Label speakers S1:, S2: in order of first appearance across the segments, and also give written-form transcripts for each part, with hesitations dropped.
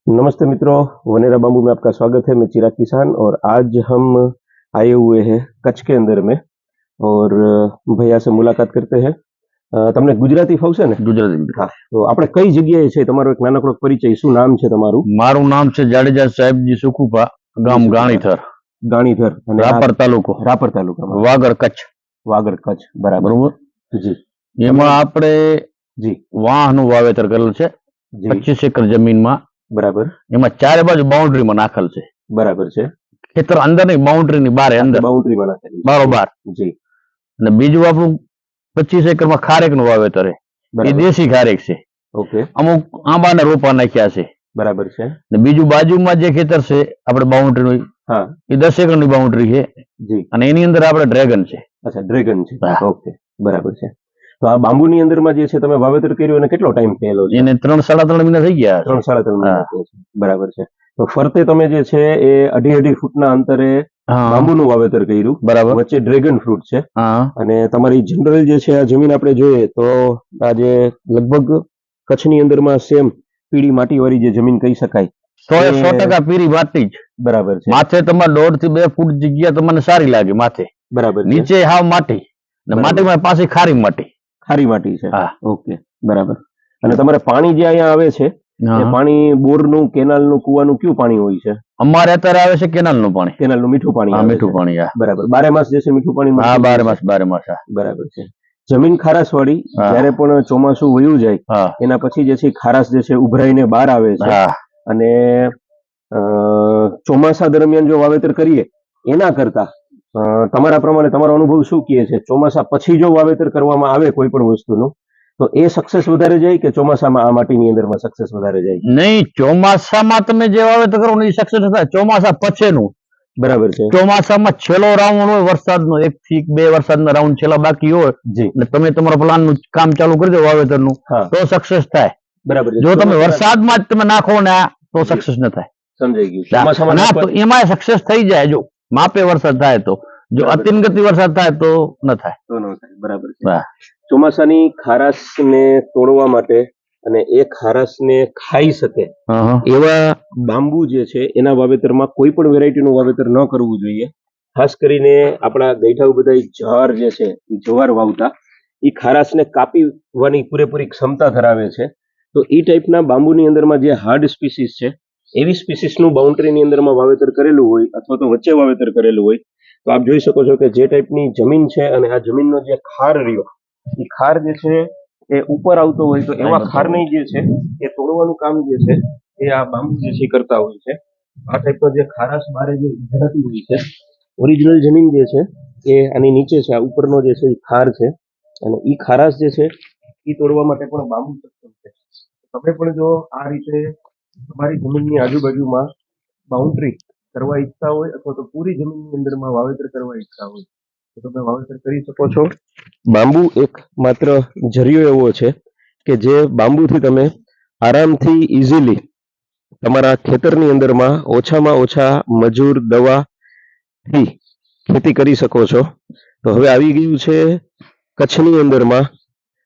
S1: नमस्ते मित्रों, वनेरा बाम्बू में आपका स्वागत है। मैं चिराग किसान और आज हम आए हुए हैं कच्छ के अंदर में और भैया से मुलाकात करते हैं। તમને ગુજરાતી ફાવશે ને?
S2: ગુજરાતી
S1: હા, તો આપણે કઈ જગ્યાએ છે? તમારો એક નાનકડો પરિચય, શું નામ છે તમારું?
S2: મારું નામ છે જાડેજા સાહેબજી સુખુપા, ગામ ગાણીથર,
S1: ગાણીથર અને
S2: રાપર તાલુકો,
S1: રાપર તાલુકામાં,
S2: વાગડ કચ્છ.
S1: વાગડ કચ્છ, બરાબર.
S2: બરોબર
S1: જી.
S2: એમાં આપણે
S1: જી
S2: વાહનું વાવેતર કરેલું છે
S1: જી
S2: 25 એકર જમીનમાં.
S1: બરાબર.
S2: એમાં ચારે બાજુ બાઉન્ડ્રીમાં નાખેલ છે.
S1: બરાબર છે.
S2: ખેતર અંદરની બાઉન્ડ્રીની બહાર, અંદર
S1: બાઉન્ડ્રીમાં નાખેલી
S2: બારોબાર.
S1: જી.
S2: અને બીજું આપણું 25 એકરમાં ખારેકનું વાવેતર છે. એ દેશી ખારેક છે.
S1: ઓકે.
S2: અમુક આંબાના રોપા નાખ્યા છે.
S1: બરાબર છે.
S2: અને બીજું બાજુમાં જે ખેતર છે આપણે બાઉન્ડ્રીનું,
S1: હા,
S2: એ 10 એકરની બાઉન્ડ્રી છે.
S1: જી.
S2: અને એની અંદર આપણે ડ્રેગન છે.
S1: અચ્છા, ડ્રેગન છે.
S2: હા.
S1: ઓકે, બરાબર છે. તો આ બાંબુની અંદરમાં જે છે તમે વાવેતર કર્યું અને કેટલો ટાઈમ થયેલો છે?
S2: એને 3-3.5 મહિના થઈ ગયા.
S1: 3-3.5 મહિના થયા છે. બરાબર છે. તો ફરતે તમે જે છે એ 2.5 ફૂટના અંતરે
S2: હા,
S1: બાંબુનું વાવેતર કર્યું,
S2: બરાબર.
S1: વચ્ચે ડ્રેગન ફ્રૂટ છે
S2: હા,
S1: અને તમારી જનરલ જે છે આ જમીન આપણે જોઈએ તો આ જે લગભગ કચ્છની અંદરમાં સેમ પીળી માટીવાળી જે જમીન કહી શકાય,
S2: 100% પીરી માટી જ.
S1: બરાબર છે.
S2: માથે તમારે 1.5 થી 2 ફૂટ જગ્યા તમને સારી લાગે માથે,
S1: બરાબર છે.
S2: નીચે હાવ માટી ને
S1: બરાબર.
S2: માટીમાં પાછી ખારી માટી.
S1: ખારી માટી છે.
S2: હા.
S1: ઓકે, બરાબર. અને તમારે પાણી જે અહીંયા આવે છે એ
S2: હા.
S1: પાણી બોરનું, કેનાલનું, કુવાનું કયું પાણી હોય છે?
S2: અમારે અત્યારે આવે છે કેનાલનું પાણી.
S1: કેનાલનું મીઠું પાણી
S2: હા,
S1: આવે
S2: મીઠું
S1: છે.
S2: પાણી. હા,
S1: બરાબર. 12 માસ જે છે મીઠું પાણી
S2: હા,
S1: મળતું
S2: 12
S1: હોય
S2: માસ
S1: છે.
S2: 12 માસ. હા,
S1: બરાબર છે. જમીન ખારાશવાળી,
S2: હા.
S1: જ્યારે પણ ચોમાસું વયું જાય
S2: હા,
S1: એના પછી જે છે ખારાશ જે છે ઉભરાઈને બહાર આવે છે
S2: હા.
S1: અને ચોમાસા દરમિયાન જો વાવેતર કરીએ એના કરતા તમારા પ્રમાણે તમારો અનુભવ શું કહે છે? ચોમાસા પછી જો વાવેતર કરવામાં આવે કોઈ પણ વસ્તુનું તો એ સક્સેસ વધારે જાય કે ચોમાસામાં આ માટીની અંદરમાં સક્સેસ વધારે જાય?
S2: નહીં, ચોમાસામાં તમે જે વાવેતર કરો ને એ સક્સેસ થાય. ચોમાસા પછીનું,
S1: બરાબર છે.
S2: ચોમાસામાં છેલ્લો રાઉન્ડ હોય વરસાદનો, 1 થી 2 વરસાદના રાઉન્ડ છેલ્લા બાકી હોય
S1: જી.
S2: ને તમે તમારા પ્લાનનું કામ ચાલુ કરી દો વાવેતરનું,
S1: હા,
S2: તો સક્સેસ થાય.
S1: બરાબર છે.
S2: જો તમે
S1: ચોમાસામાં-
S2: વરસાદમાં જ તમે નાખો ને તો
S1: જી.
S2: સક્સેસ ન થાય.
S1: સમજાઈ ગયું.
S2: ના,
S1: ચોમાસામાં
S2: ના,
S1: નાખવા-
S2: તો એમાં સક્સેસ થઈ જાય જો માપે વરસાદ થાય તો. જો
S1: બરાબર.
S2: અતિનગતિ વરસાદ થાય તો ન થાય.
S1: તો ન થાય. બરાબર છે.
S2: હા.
S1: ચોમાસાની ખારાશને તોડવા માટે અને એ ખારાશને ખાઈ શકે એવા બાંબુ જે છે એના વાવેતરમાં કોઈ પણ વેરાયટીનું વાવેતર ન કરવું જોઈએ. ખાસ કરીને આપણા ગઈઠાઓ બધા જવાર જે છે એ જવાર વાવતા એ ખારાશને કાપીવાની પૂરેપૂરી ક્ષમતા ધરાવે છે. તો એ ટાઈપના બાંબુની અંદરમાં જે હાર્ડ સ્પીસીસ છે એવી સ્પીસીસનું બાઉન્ડ્રીની અંદરમાં વાવેતર કરેલું હોય અથવા તો વચ્ચે વાવેતર કરેલું હોય તો આપ જોઈ શકો છો કે જે ટાઈપની જમીન છે અને આ જમીનનો જે ખાર રહ્યો એ ખાર જે છે એ ઉપર આવતો હોય તો એવા ખારને જે છે એ તોડવાનું કામ જે છે એ આ બાંબુ જે છે કરતા હોય છે. આ ટાઈપનો જે ખારાશ બારે જે ઉભરાતી હોય છે, ઓરિજિનલ જમીન જે છે એ આની નીચે છે, આ ઉપરનો જે છે એ ખાર છે અને એ ખારાશ જે છે એ તોડવા માટે પણ બાંબુ સક્ષમ છે. તમે પણ જો આ રીતે તમારી જમીનની આજુબાજુમાં બાઉન્ડ્રી કરવા ઈચ્છતા હોય અથવા તો પૂરી જમીનની અંદરમાં વાવેતર કરવા ઈચ્છતા હોય તો તમે વાવેતર કરી શકો છો. બાંબુ એક માત્ર જરિયો એવો છે કે જે બાંબુથી તમે આરામથી ઇઝીલી તમારા ખેતરની અંદરમાં ઓછામાં ઓછા મજૂર દવાથી ખેતી કરી શકો છો. તો હવે આવી ગયું છે કચ્છની અંદરમાં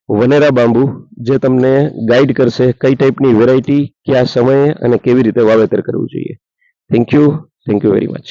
S1: વનેરા બાંબુ, જે તમને ગાઈડ કરશે કઈ ટાઈપની વેરાયટી, કયા સમયે અને કેવી રીતે વાવેતર કરવું જોઈએ. Thank you very much.